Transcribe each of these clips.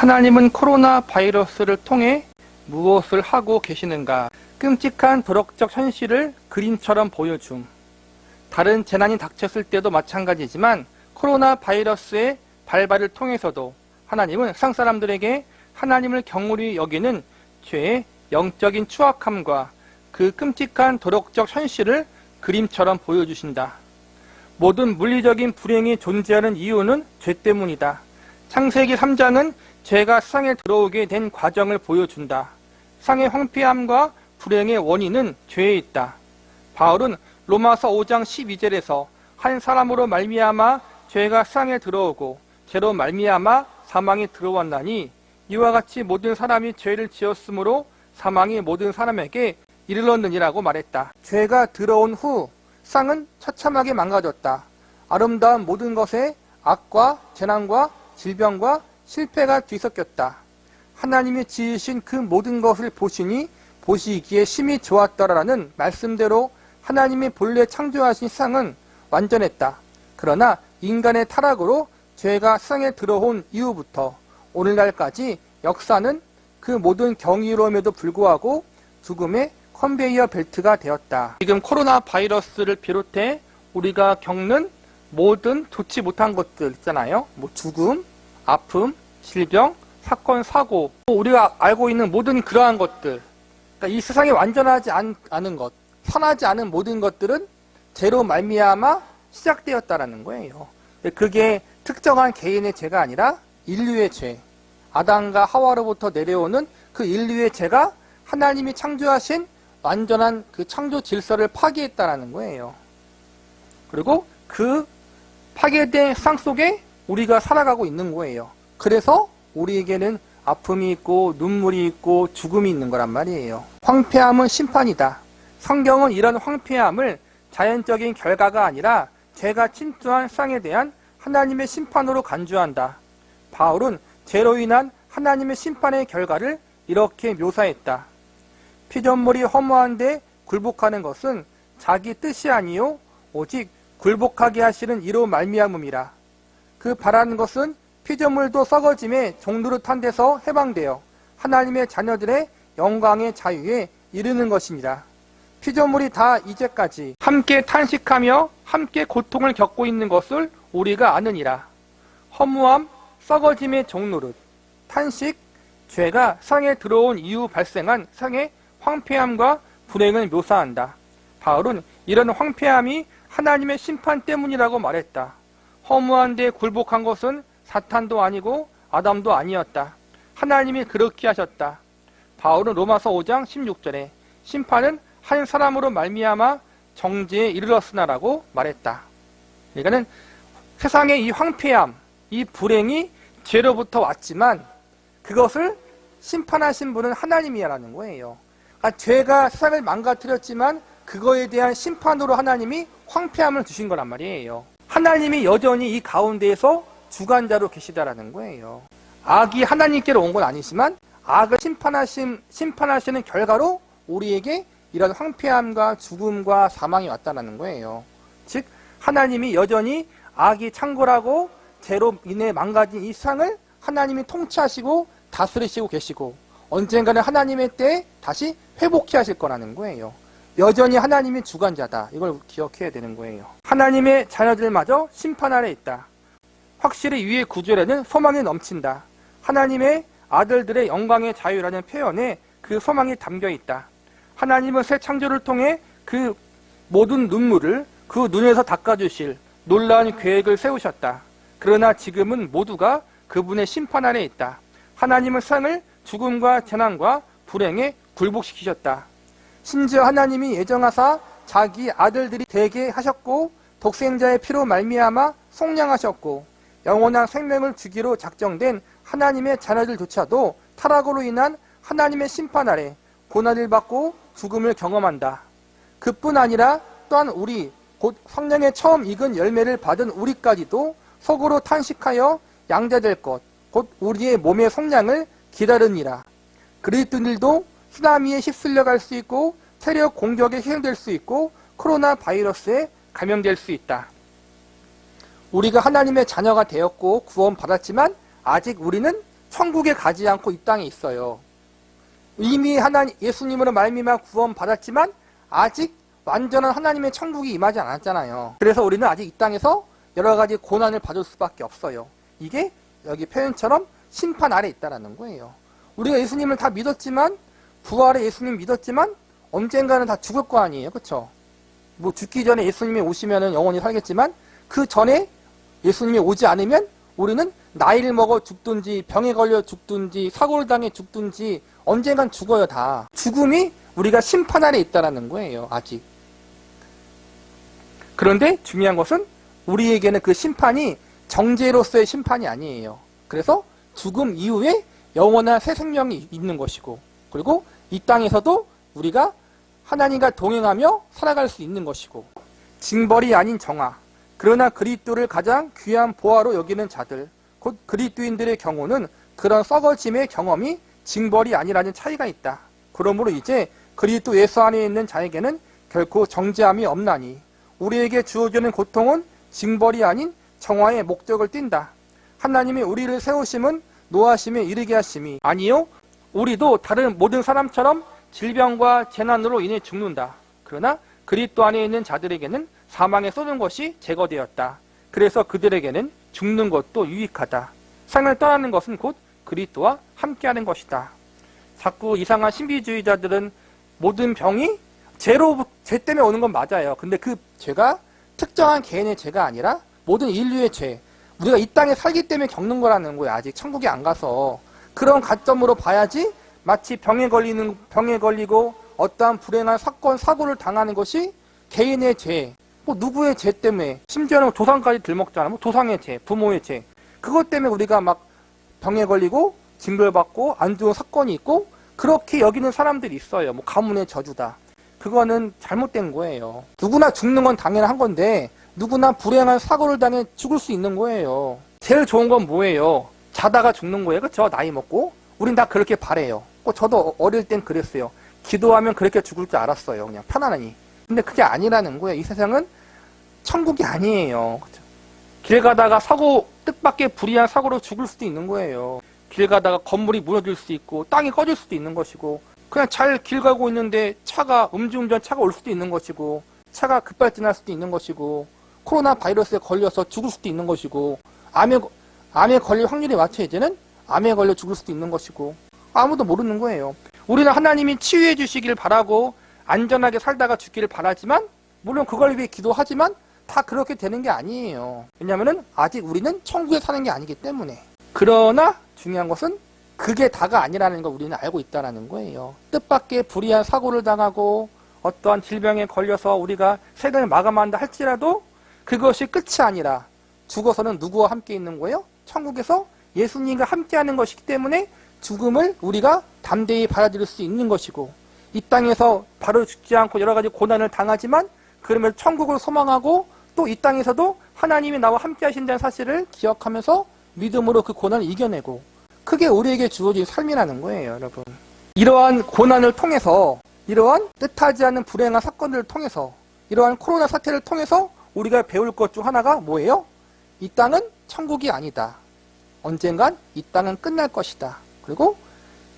하나님은 코로나 바이러스를 통해 무엇을 하고 계시는가? 끔찍한 도덕적 현실을 그림처럼 보여줌. 다른 재난이 닥쳤을 때도 마찬가지지만 코로나 바이러스의 발발을 통해서도 하나님은 세상 사람들에게 하나님을 경홀히 여기는 죄의 영적인 추악함과 그 끔찍한 도덕적 현실을 그림처럼 보여주신다. 모든 물리적인 불행이 존재하는 이유는 죄 때문이다. 창세기 3장은 죄가 세상에 들어오게 된 과정을 보여준다. 세상의 황폐함과 불행의 원인은 죄에 있다. 바울은 로마서 5장 12절에서 한 사람으로 말미암아 죄가 세상에 들어오고 죄로 말미암아 사망이 들어왔나니 이와 같이 모든 사람이 죄를 지었으므로 사망이 모든 사람에게 이르렀느니라고 말했다. 죄가 들어온 후 세상은 처참하게 망가졌다. 아름다운 모든 것에 악과 재난과 질병과 실패가 뒤섞였다. 하나님이 지으신 그 모든 것을 보시니 보시기에 심히 좋았더라라는 말씀대로 하나님이 본래 창조하신 세상은 완전했다. 그러나 인간의 타락으로 죄가 세상에 들어온 이후부터 오늘날까지 역사는 그 모든 경이로움에도 불구하고 죽음의 컨베이어 벨트가 되었다. 지금 코로나 바이러스를 비롯해 우리가 겪는 모든 좋지 못한 것들 있잖아요. 죽음, 아픔, 질병, 사건, 사고, 우리가 알고 있는 모든 그러한 것들, 그러니까 이 세상에 완전하지 않은 것, 선하지 않은 모든 것들은 죄로 말미암아 시작되었다라는 거예요. 그게 특정한 개인의 죄가 아니라 인류의 죄, 아담과 하와로부터 내려오는 그 인류의 죄가 하나님이 창조하신 완전한 그 창조 질서를 파괴했다라는 거예요. 그리고 그 파괴된 세상 속에 우리가 살아가고 있는 거예요. 그래서 우리에게는 아픔이 있고 눈물이 있고 죽음이 있는 거란 말이에요. 황폐함은 심판이다. 성경은 이런 황폐함을 자연적인 결과가 아니라 죄가 침투한 세상에 대한 하나님의 심판으로 간주한다. 바울은 죄로 인한 하나님의 심판의 결과를 이렇게 묘사했다. 피조물이 허무한데 굴복하는 것은 자기 뜻이 아니요 오직 굴복하게 하시는 이로 말미암음이라. 그 바라는 것은 피조물도 썩어짐에 종노릇한 데서 해방되어 하나님의 자녀들의 영광의 자유에 이르는 것입니다. 피조물이 다 이제까지 함께 탄식하며 함께 고통을 겪고 있는 것을 우리가 아느니라. 허무함, 썩어짐의 종노릇, 탄식, 죄가 세상에 들어온 이후 발생한 세상의 황폐함과 불행을 묘사한다. 바울은 이런 황폐함이 하나님의 심판 때문이라고 말했다. 허무한 데 굴복한 것은 사탄도 아니고 아담도 아니었다. 하나님이 그렇게 하셨다. 바울은 로마서 5장 16절에 심판은 한 사람으로 말미암아 정죄에 이르렀으나라고 말했다. 그러니까는 세상의 이 황폐함, 이 불행이 죄로부터 왔지만 그것을 심판하신 분은 하나님이라는 거예요. 그러니까 죄가 세상을 망가뜨렸지만 그거에 대한 심판으로 하나님이 황폐함을 주신 거란 말이에요. 하나님이 여전히 이 가운데에서 주관자로 계시다라는 거예요. 악이 하나님께로 온 건 아니지만 악을 심판하시는 결과로 우리에게 이런 황폐함과 죽음과 사망이 왔다는 거예요. 즉 하나님이 여전히 악이 창궐하고 죄로 인해 망가진 이 세상을 하나님이 통치하시고 다스리시고 계시고 언젠가는 하나님의 때에 다시 회복해 하실 거라는 거예요. 여전히 하나님이 주관자다. 이걸 기억해야 되는 거예요. 하나님의 자녀들마저 심판 아래 있다. 확실히 위의 구절에는 소망이 넘친다. 하나님의 아들들의 영광의 자유라는 표현에 그 소망이 담겨 있다. 하나님은 새 창조를 통해 그 모든 눈물을 그 눈에서 닦아주실 놀라운 계획을 세우셨다. 그러나 지금은 모두가 그분의 심판 아래 있다. 하나님은 세상을 죽음과 재난과 불행에 굴복시키셨다. 심지어 하나님이 예정하사 자기 아들들이 되게 하셨고 독생자의 피로 말미암아 속량하셨고 영원한 생명을 주기로 작정된 하나님의 자녀들조차도 타락으로 인한 하나님의 심판 아래 고난을 받고 죽음을 경험한다. 그뿐 아니라 또한 우리 곧 성령의 처음 익은 열매를 받은 우리까지도 속으로 탄식하여 양자될 것 곧 우리의 몸의 속량을 기다리니라. 그리스도인들도 쓰나미에 휩쓸려 갈 수 있고 세력 공격에 희생될 수 있고 코로나 바이러스에 감염될 수 있다. 우리가 하나님의 자녀가 되었고 구원받았지만 아직 우리는 천국에 가지 않고 이 땅에 있어요. 이미 예수님으로 말미암아 구원 받았지만 아직 완전한 하나님의 천국이 임하지 않았잖아요. 그래서 우리는 아직 이 땅에서 여러 가지 고난을 받을 수밖에 없어요. 이게 여기 표현처럼 심판 아래 있다라는 거예요. 우리가 예수님을 다 믿었지만, 부활의 예수님 믿었지만 언젠가는 다 죽을 거 아니에요. 그렇죠? 뭐 죽기 전에 예수님이 오시면 영원히 살겠지만 그 전에 예수님이 오지 않으면 우리는 나이를 먹어 죽든지 병에 걸려 죽든지 사고를 당해 죽든지 언젠간 죽어요. 다. 죽음이 우리가 심판 아래 있다라는 거예요. 아직. 그런데 중요한 것은 우리에게는 그 심판이 정죄로서의 심판이 아니에요. 그래서 죽음 이후에 영원한 새 생명이 있는 것이고, 그리고 이 땅에서도 우리가 하나님과 동행하며 살아갈 수 있는 것이고, 징벌이 아닌 정화, 그러나 그리스도를 가장 귀한 보화로 여기는 자들, 곧 그리스도인들의 경우는 그런 썩어짐의 경험이 징벌이 아니라는 차이가 있다. 그러므로 이제 그리스도 예수 안에 있는 자에게는 결코 정죄함이 없나니 우리에게 주어지는 고통은 징벌이 아닌 정화의 목적을 띈다. 하나님이 우리를 세우심은 노하심에 이르게 하심이 아니요, 우리도 다른 모든 사람처럼 질병과 재난으로 인해 죽는다. 그러나 그리스도 안에 있는 자들에게는 사망에 쏘는 것이 제거되었다. 그래서 그들에게는 죽는 것도 유익하다. 삶을 떠나는 것은 곧 그리스도와 함께하는 것이다. 자꾸 이상한 신비주의자들은 모든 병이 죄 때문에 오는 건 맞아요. 근데 그 죄가 특정한 개인의 죄가 아니라 모든 인류의 죄, 우리가 이 땅에 살기 때문에 겪는 거라는 거예요. 아직 천국에 안 가서. 그런 관점으로 봐야지 마치 병에 걸리고 어떠한 불행한 사건, 사고를 당하는 것이 개인의 죄, 뭐 누구의 죄 때문에, 심지어는 조상까지 들먹잖아. 뭐 조상의 죄, 부모의 죄. 그것 때문에 우리가 막 병에 걸리고 징벌받고 안 좋은 사건이 있고 그렇게 여기는 사람들이 있어요. 뭐 가문의 저주다. 그거는 잘못된 거예요. 누구나 죽는 건 당연한 건데 누구나 불행한 사고를 당해 죽을 수 있는 거예요. 제일 좋은 건 뭐예요? 자다가 죽는 거예요. 그렇죠? 나이 먹고. 우린 다 그렇게 바래요. 저도 어릴 땐 그랬어요. 기도하면 그렇게 죽을 줄 알았어요. 그냥 편안하니. 근데 그게 아니라는 거예요. 이 세상은 천국이 아니에요. 그렇죠? 길 가다가 뜻밖의 불의한 사고로 죽을 수도 있는 거예요. 길 가다가 건물이 무너질 수 있고 땅이 꺼질 수도 있는 것이고, 그냥 잘 길 가고 있는데 음주운전 차가 올 수도 있는 것이고, 차가 급발진할 수도 있는 것이고, 코로나 바이러스에 걸려서 죽을 수도 있는 것이고, 암에 걸릴 확률이 많죠. 이제는 암에 걸려 죽을 수도 있는 것이고, 아무도 모르는 거예요. 우리는 하나님이 치유해 주시길 바라고 안전하게 살다가 죽기를 바라지만, 물론 그걸 위해 기도하지만 다 그렇게 되는 게 아니에요. 왜냐하면 아직 우리는 천국에 사는 게 아니기 때문에. 그러나 중요한 것은 그게 다가 아니라는 걸 우리는 알고 있다는 거예요. 뜻밖의 불의한 사고를 당하고 어떠한 질병에 걸려서 우리가 생을 마감한다 할지라도 그것이 끝이 아니라 죽어서는 누구와 함께 있는 거예요? 천국에서 예수님과 함께하는 것이기 때문에 죽음을 우리가 담대히 받아들일 수 있는 것이고, 이 땅에서 바로 죽지 않고 여러 가지 고난을 당하지만 그러면 천국을 소망하고 또 이 땅에서도 하나님이 나와 함께 하신다는 사실을 기억하면서 믿음으로 그 고난을 이겨내고, 그게 우리에게 주어진 삶이라는 거예요. 여러분, 이러한 고난을 통해서, 이러한 뜻하지 않은 불행한 사건들을 통해서, 이러한 코로나 사태를 통해서 우리가 배울 것 중 하나가 뭐예요? 이 땅은 천국이 아니다. 언젠간 이 땅은 끝날 것이다. 그리고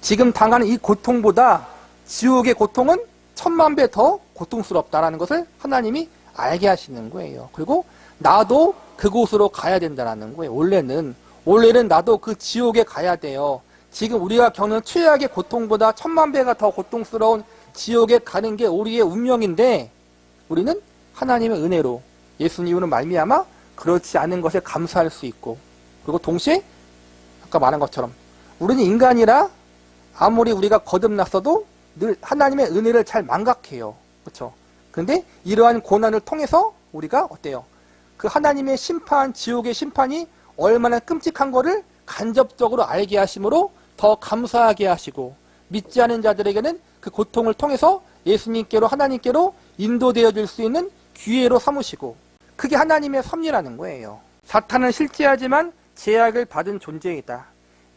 지금 당하는 이 고통보다 지옥의 고통은 1000만 배 더 고통스럽다라는 것을 하나님이 알게 하시는 거예요. 그리고 나도 그곳으로 가야 된다는 거예요. 원래는 나도 그 지옥에 가야 돼요. 지금 우리가 겪는 최악의 고통보다 1000만 배가 더 고통스러운 지옥에 가는 게 우리의 운명인데, 우리는 하나님의 은혜로 예수님으로 말미암아 그렇지 않은 것에 감사할 수 있고, 그리고 동시에 아까 말한 것처럼 우리는 인간이라 아무리 우리가 거듭났어도 늘 하나님의 은혜를 잘 망각해요. 그렇죠? 근데 이러한 고난을 통해서 우리가 어때요? 그 하나님의 심판, 지옥의 심판이 얼마나 끔찍한 거를 간접적으로 알게 하심으로 더 감사하게 하시고, 믿지 않은 자들에게는 그 고통을 통해서 예수님께로, 하나님께로 인도되어질 수 있는 기회로 삼으시고, 그게 하나님의 섭리라는 거예요. 사탄은 실제하지만 제약을 받은 존재이다.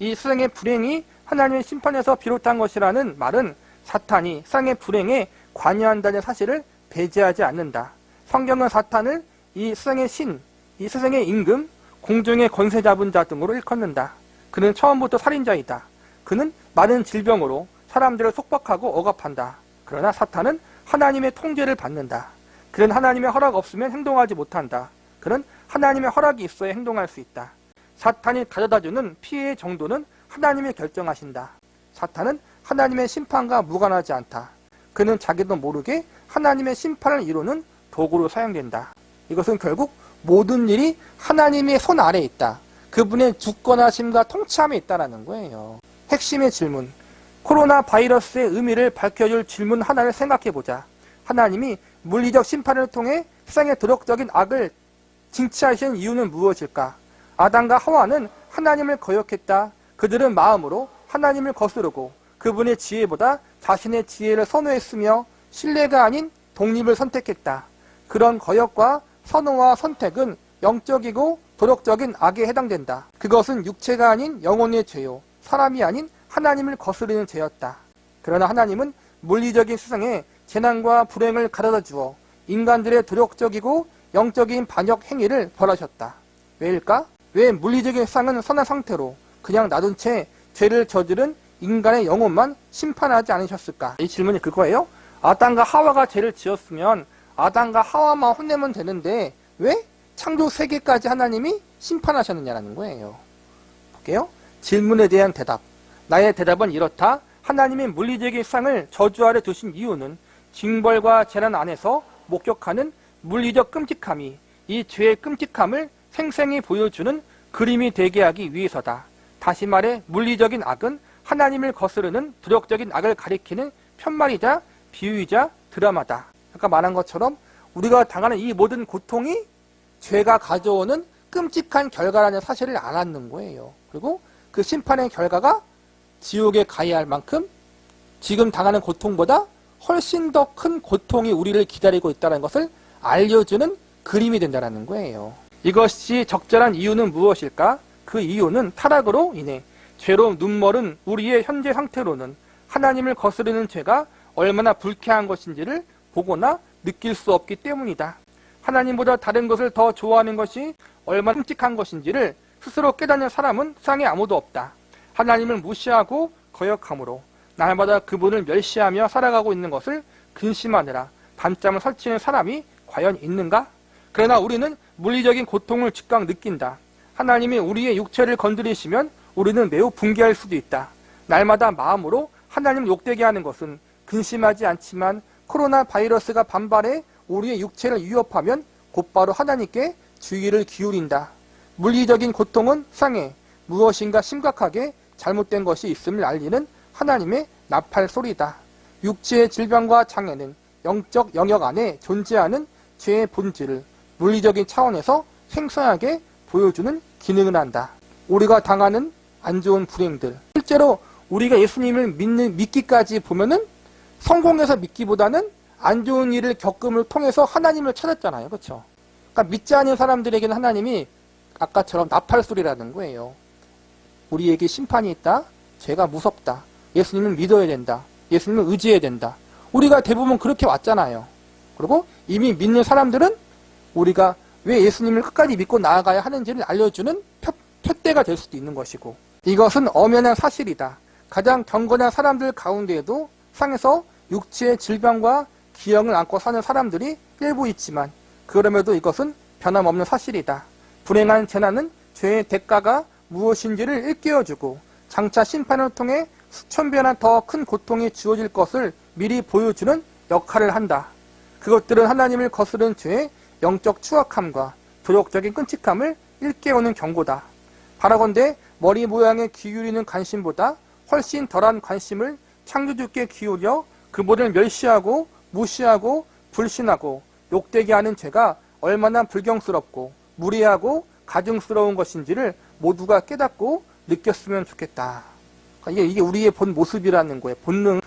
이 세상의 불행이 하나님의 심판에서 비롯한 것이라는 말은 사탄이 세상의 불행에 관여한다는 사실을 배제하지 않는다. 성경은 사탄을 이 세상의 신, 이 세상의 임금, 공중의 권세 잡은 자 등으로 일컫는다. 그는 처음부터 살인자이다. 그는 많은 질병으로 사람들을 속박하고 억압한다. 그러나 사탄은 하나님의 통제를 받는다. 그는 하나님의 허락 없으면 행동하지 못한다. 그는 하나님의 허락이 있어야 행동할 수 있다. 사탄이 가져다주는 피해의 정도는 하나님이 결정하신다. 사탄은 하나님의 심판과 무관하지 않다. 그는 자기도 모르게 하나님의 심판을 이루는 도구로 사용된다. 이것은 결국 모든 일이 하나님의 손 아래에 있다. 그분의 주권하심과 통치함에 있다는 거예요. 핵심의 질문, 코로나 바이러스의 의미를 밝혀줄 질문 하나를 생각해보자. 하나님이 물리적 심판을 통해 세상의 도덕적인 악을 징치하신 이유는 무엇일까? 아담과 하와는 하나님을 거역했다. 그들은 마음으로 하나님을 거스르고 그분의 지혜보다 자신의 지혜를 선호했으며 신뢰가 아닌 독립을 선택했다. 그런 거역과 선호와 선택은 영적이고 도덕적인 악에 해당된다. 그것은 육체가 아닌 영혼의 죄요, 사람이 아닌 하나님을 거스르는 죄였다. 그러나 하나님은 물리적인 세상에 재난과 불행을 가져다 주어 인간들의 도덕적이고 영적인 반역 행위를 벌하셨다. 왜일까? 왜 물리적인 세상은 선한 상태로 그냥 놔둔 채 죄를 저지른 인간의 영혼만 심판하지 않으셨을까? 이 질문이 그거예요. 아담과 하와가 죄를 지었으면 아담과 하와만 혼내면 되는데 왜 창조 세계까지 하나님이 심판하셨느냐는 거예요. 볼게요. 질문에 대한 대답. 나의 대답은 이렇다. 하나님의 물리적인 세상을 저주 아래 두신 이유는 징벌과 재난 안에서 목격하는 물리적 끔찍함이 이 죄의 끔찍함을 생생히 보여주는 그림이 되게 하기 위해서다. 다시 말해 물리적인 악은 하나님을 거스르는 도덕적인 악을 가리키는 편말이자 비유이자 드라마다. 아까 말한 것처럼 우리가 당하는 이 모든 고통이 죄가 가져오는 끔찍한 결과라는 사실을 알았는 거예요. 그리고 그 심판의 결과가 지옥에 가야 할 만큼 지금 당하는 고통보다 훨씬 더 큰 고통이 우리를 기다리고 있다는 것을 알려주는 그림이 된다는 거예요. 이것이 적절한 이유는 무엇일까? 그 이유는 타락으로 인해 죄로 눈멀은 우리의 현재 상태로는 하나님을 거스르는 죄가 얼마나 불쾌한 것인지를 보거나 느낄 수 없기 때문이다. 하나님보다 다른 것을 더 좋아하는 것이 얼마나 끔찍한 것인지를 스스로 깨닫는 사람은 세상에 아무도 없다. 하나님을 무시하고 거역함으로 날마다 그분을 멸시하며 살아가고 있는 것을 근심하느라 밤잠을 설치는 사람이 과연 있는가? 그러나 우리는 물리적인 고통을 즉각 느낀다. 하나님이 우리의 육체를 건드리시면 우리는 매우 붕괴할 수도 있다. 날마다 마음으로 하나님을 욕되게 하는 것은 근심하지 않지만 코로나 바이러스가 반발해 우리의 육체를 위협하면 곧바로 하나님께 주의를 기울인다. 물리적인 고통은 상해 무엇인가 심각하게 잘못된 것이 있음을 알리는 하나님의 나팔 소리다. 육체의 질병과 장애는 영적 영역 안에 존재하는 죄의 본질을 물리적인 차원에서 생생하게 보여주는 기능을 한다. 우리가 당하는 안 좋은 불행들, 실제로 우리가 예수님을 믿기까지 보면은 성공해서 믿기보다는 안 좋은 일을 겪음을 통해서 하나님을 찾았잖아요. 그렇죠? 그러니까 믿지 않는 사람들에게는 하나님이 아까처럼 나팔 소리라는 거예요. 우리에게 심판이 있다. 죄가 무섭다. 예수님을 믿어야 된다. 예수님을 의지해야 된다. 우리가 대부분 그렇게 왔잖아요. 그리고 이미 믿는 사람들은 우리가 왜 예수님을 끝까지 믿고 나아가야 하는지를 알려주는 푯대가 될 수도 있는 것이고, 이것은 엄연한 사실이다. 가장 경건한 사람들 가운데에도 상에서 육체의 질병과 기형을 안고 사는 사람들이 일부 있지만 그럼에도 이것은 변함없는 사실이다. 불행한 재난은 죄의 대가가 무엇인지를 일깨워주고 장차 심판을 통해 수천 배나 더 큰 고통이 주어질 것을 미리 보여주는 역할을 한다. 그것들은 하나님을 거스른 죄의 영적 추악함과 도덕적인 끔찍함을 일깨우는 경고다. 바라건대 머리 모양에 기울이는 관심보다 훨씬 덜한 관심을 창조주께 기울여 그분을 멸시하고 무시하고 불신하고 욕되게 하는 죄가 얼마나 불경스럽고 무례하고 가증스러운 것인지를 모두가 깨닫고 느꼈으면 좋겠다. 이게 우리의 본 모습이라는 거예요. 본능.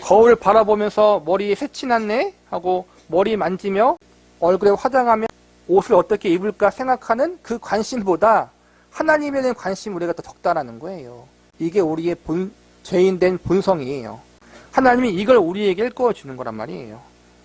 거울 바라보면서 머리에 새치 났네 하고 머리 만지며 얼굴에 화장하며 옷을 어떻게 입을까 생각하는 그 관심보다 하나님에 대한 관심이 우리가 더 적다라는 거예요. 이게 우리의 죄인된 본성이에요. 하나님이 이걸 우리에게 일깨워주는 거란 말이에요.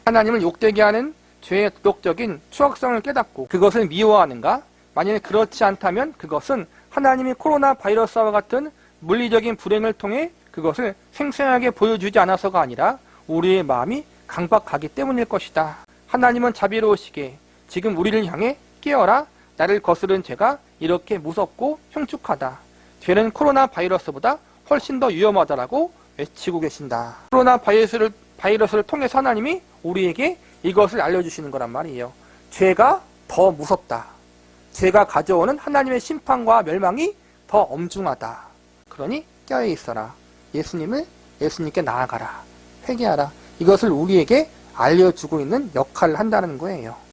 하나님을 욕되게 하는 죄의 도덕적인 추악성을 깨닫고 그것을 미워하는가? 만약에 그렇지 않다면 그것은 하나님이 코로나 바이러스와 같은 물리적인 불행을 통해 그것을 생생하게 보여주지 않아서가 아니라 우리의 마음이 강박하기 때문일 것이다. 하나님은 자비로우시게 지금 우리를 향해 깨어라, 나를 거스른 죄가 이렇게 무섭고 흉측하다. 죄는 코로나 바이러스보다 훨씬 더 위험하다라고 외치고 계신다. 코로나 바이러스를 통해서 하나님이 우리에게 이것을 알려주시는 거란 말이에요. 죄가 더 무섭다. 죄가 가져오는 하나님의 심판과 멸망이 더 엄중하다. 그러니 깨어있어라. 예수님께 나아가라. 회개하라. 이것을 우리에게 알려주고 있는 역할을 한다는 거예요.